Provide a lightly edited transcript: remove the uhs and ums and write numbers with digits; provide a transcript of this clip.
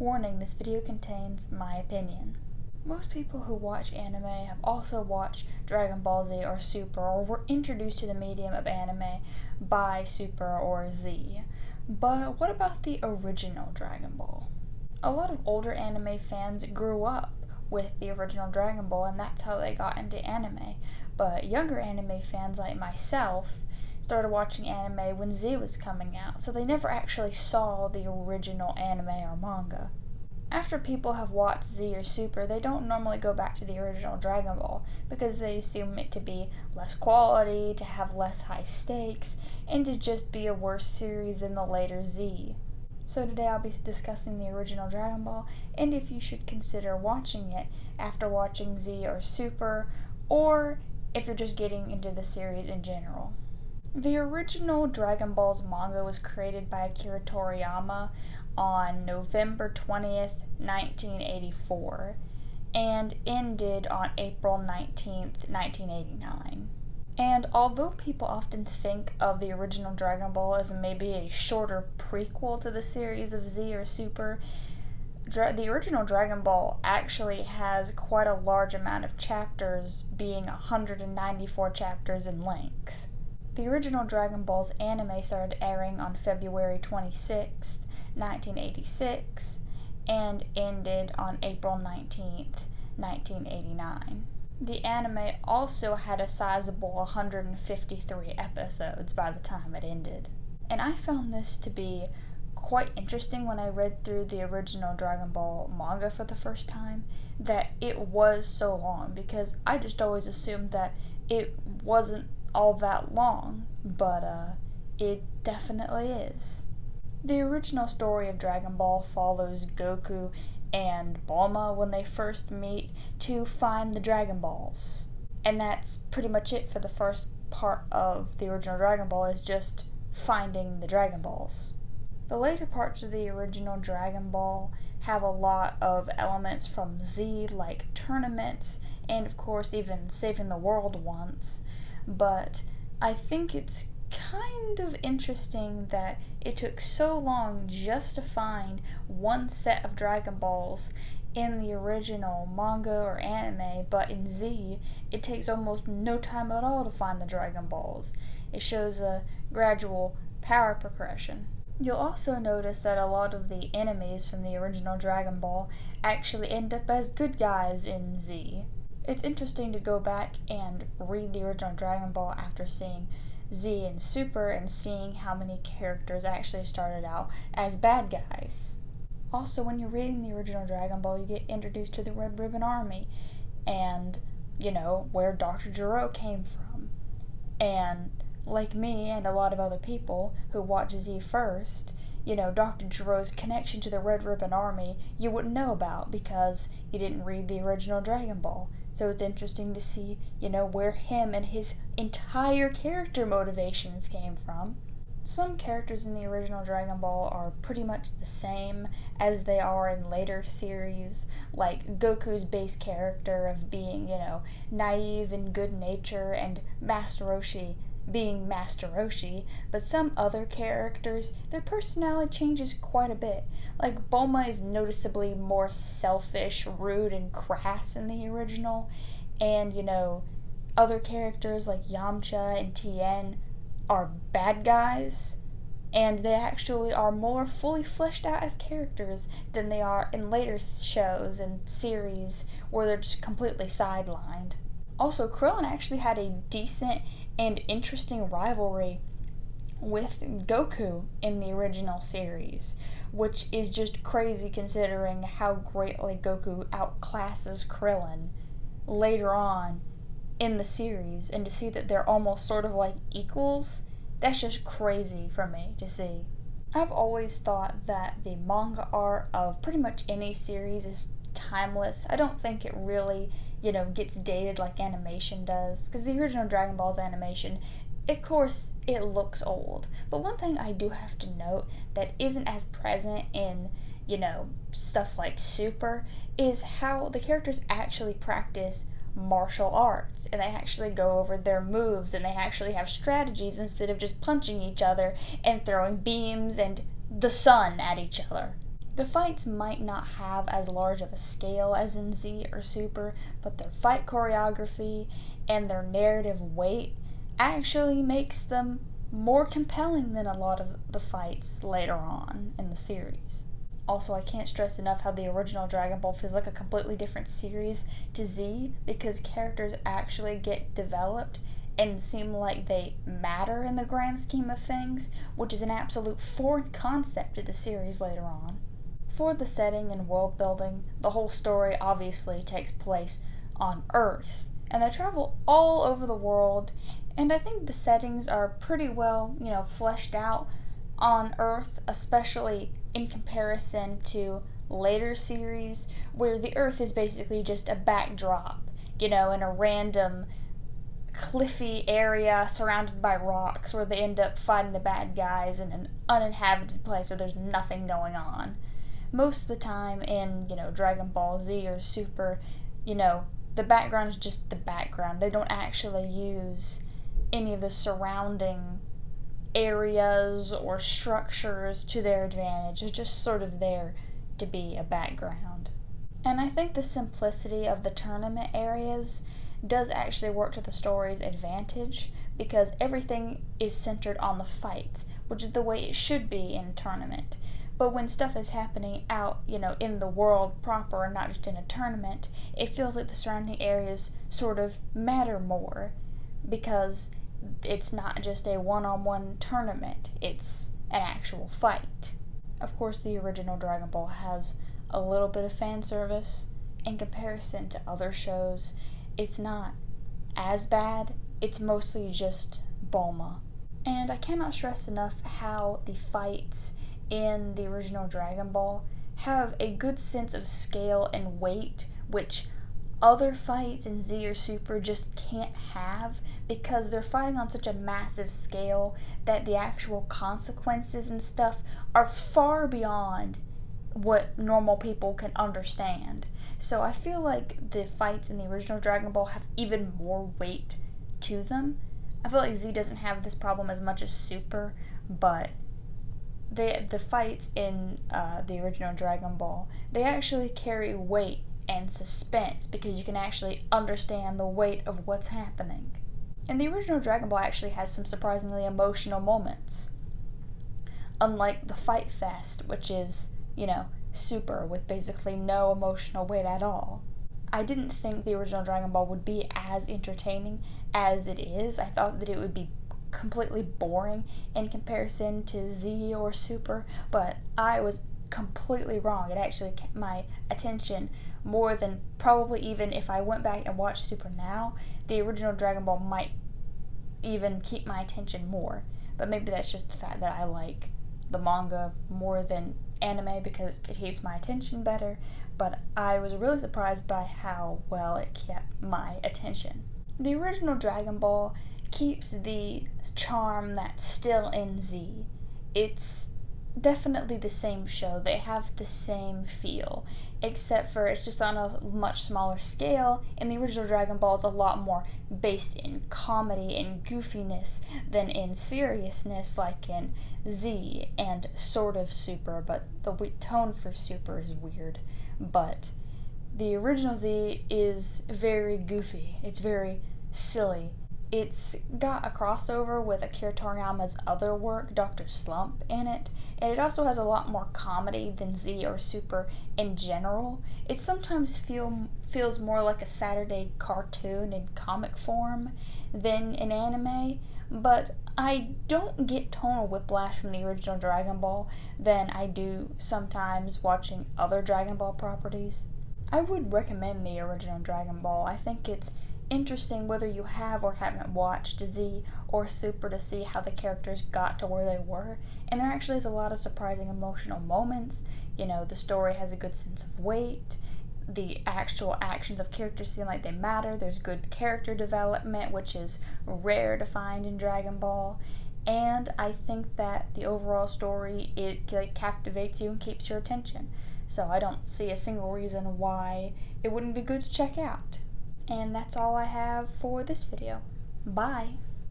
Warning, this video contains my opinion. Most people who watch anime have also watched Dragon Ball Z or Super, or were introduced to the medium of anime by Super or Z. But what about the original Dragon Ball? A lot of older anime fans grew up with the original Dragon Ball, and that's how they got into anime. But younger anime fans like myself started watching anime when Z was coming out, so they never actually saw the original anime or manga. After people have watched Z or Super, they don't normally go back to the original Dragon Ball because they assume it to be less quality, to have less high stakes, and to just be a worse series than the later Z. So today I'll be discussing the original Dragon Ball and if you should consider watching it after watching Z or Super, or if you're just getting into the series in general. The original Dragon Ball's manga was created by Akira Toriyama on November 20th, 1984, and ended on April 19th, 1989. And although people often think of the original Dragon Ball as maybe a shorter prequel to the series of Z or Super, the original Dragon Ball actually has quite a large amount of chapters, being 194 chapters in length. The original Dragon Ball's anime started airing on February 26th, 1986, and ended on April 19th, 1989. The anime also had a sizable 153 episodes by the time it ended. And I found this to be quite interesting when I read through the original Dragon Ball manga for the first time, that it was so long, because I just always assumed that it wasn't all that long, but it definitely is. The original story of Dragon Ball follows Goku and Bulma when they first meet to find the Dragon Balls. And that's pretty much it for the first part of the original Dragon Ball, is just finding the Dragon Balls. The later parts of the original Dragon Ball have a lot of elements from Z, like tournaments, and of course even saving the world once. But I think it's kind of interesting that it took so long just to find one set of Dragon Balls in the original manga or anime, but in Z, it takes almost no time at all to find the Dragon Balls. It shows a gradual power progression. You'll also notice that a lot of the enemies from the original Dragon Ball actually end up as good guys in Z. It's interesting to go back and read the original Dragon Ball after seeing Z and Super and seeing how many characters actually started out as bad guys. Also, when you're reading the original Dragon Ball, you get introduced to the Red Ribbon Army and, where Dr. Gero came from. And like me and a lot of other people who watch Z first, Dr. Gero's connection to the Red Ribbon Army you wouldn't know about because you didn't read the original Dragon Ball. So it's interesting to see, where him and his entire character motivations came from. Some characters in the original Dragon Ball are pretty much the same as they are in later series, like Goku's base character of being, naive and good nature, and Master Roshi being Master Roshi, but some other characters, their personality changes quite a bit. Like Bulma is noticeably more selfish, rude, and crass in the original, and other characters like Yamcha and Tien are bad guys, and they actually are more fully fleshed out as characters than they are in later shows and series where they're just completely sidelined. Also, Krillin actually had a decent and interesting rivalry with Goku in the original series, which is just crazy considering how greatly Goku outclasses Krillin later on in the series, and to see that they're almost sort of like equals, that's just crazy for me to see. I've always thought that the manga art of pretty much any series is timeless. I don't think it really gets dated like animation does, because the original Dragon Ball's animation, of course, it looks old. But one thing I do have to note that isn't as present in, stuff like Super, is how the characters actually practice martial arts, and they actually go over their moves, and they actually have strategies instead of just punching each other and throwing beams and the sun at each other. The fights might not have as large of a scale as in Z or Super, but their fight choreography and their narrative weight actually makes them more compelling than a lot of the fights later on in the series. Also, I can't stress enough how the original Dragon Ball feels like a completely different series to Z, because characters actually get developed and seem like they matter in the grand scheme of things, which is an absolute foreign concept to the series later on. For the setting and world building, the whole story obviously takes place on Earth, and they travel all over the world, and I think the settings are pretty well, fleshed out on Earth, especially in comparison to later series where the Earth is basically just a backdrop, in a random cliffy area surrounded by rocks where they end up fighting the bad guys in an uninhabited place where there's nothing going on. Most of the time in, Dragon Ball Z or Super, the background is just the background. They don't actually use any of the surrounding areas or structures to their advantage. It's just sort of there to be a background. And I think the simplicity of the tournament areas does actually work to the story's advantage, because everything is centered on the fights, which is the way it should be in a tournament. But when stuff is happening out, in the world proper and not just in a tournament, it feels like the surrounding areas sort of matter more, because it's not just a one-on-one tournament, it's an actual fight. Of course, the original Dragon Ball has a little bit of fan service. In comparison to other shows, it's not as bad. It's mostly just Bulma. And I cannot stress enough how the fights in the original Dragon Ball have a good sense of scale and weight, which other fights in Z or Super just can't have, because they're fighting on such a massive scale that the actual consequences and stuff are far beyond what normal people can understand. So I feel like the fights in the original Dragon Ball have even more weight to them. I feel like Z doesn't have this problem as much as Super, but the fights in the original Dragon Ball, they actually carry weight and suspense, because you can actually understand the weight of what's happening. And the original Dragon Ball actually has some surprisingly emotional moments. Unlike the Fight Fest, which is, Super, with basically no emotional weight at all. I didn't think the original Dragon Ball would be as entertaining as it is. I thought that it would be completely boring in comparison to Z or Super, but I was completely wrong. It actually kept my attention more than probably even if I went back and watched Super now. The original Dragon Ball might even keep my attention more, but maybe that's just the fact that I like the manga more than anime because it keeps my attention better, but I was really surprised by how well it kept my attention. The original Dragon Ball keeps the charm that's still in Z. It's definitely the same show. They have the same feel, except for it's just on a much smaller scale, and the original Dragon Ball is a lot more based in comedy and goofiness than in seriousness like in Z and sort of Super, but the tone for Super is weird. But the original Z is very goofy. It's very silly. It's got a crossover with Akira Toriyama's other work, Dr. Slump, in it, and it also has a lot more comedy than Z or Super in general. It sometimes feels more like a Saturday cartoon in comic form than an anime, but I don't get tonal whiplash from the original Dragon Ball than I do sometimes watching other Dragon Ball properties. I would recommend the original Dragon Ball. I think it's interesting whether you have or haven't watched Z or Super to see how the characters got to where they were, and there actually is a lot of surprising emotional moments. The story has a good sense of weight, the actual actions of characters seem like they matter, there's good character development, which is rare to find in Dragon Ball, and I think that the overall story, it captivates you and keeps your attention. So I don't see a single reason why it wouldn't be good to check out. And that's all I have for this video. Bye!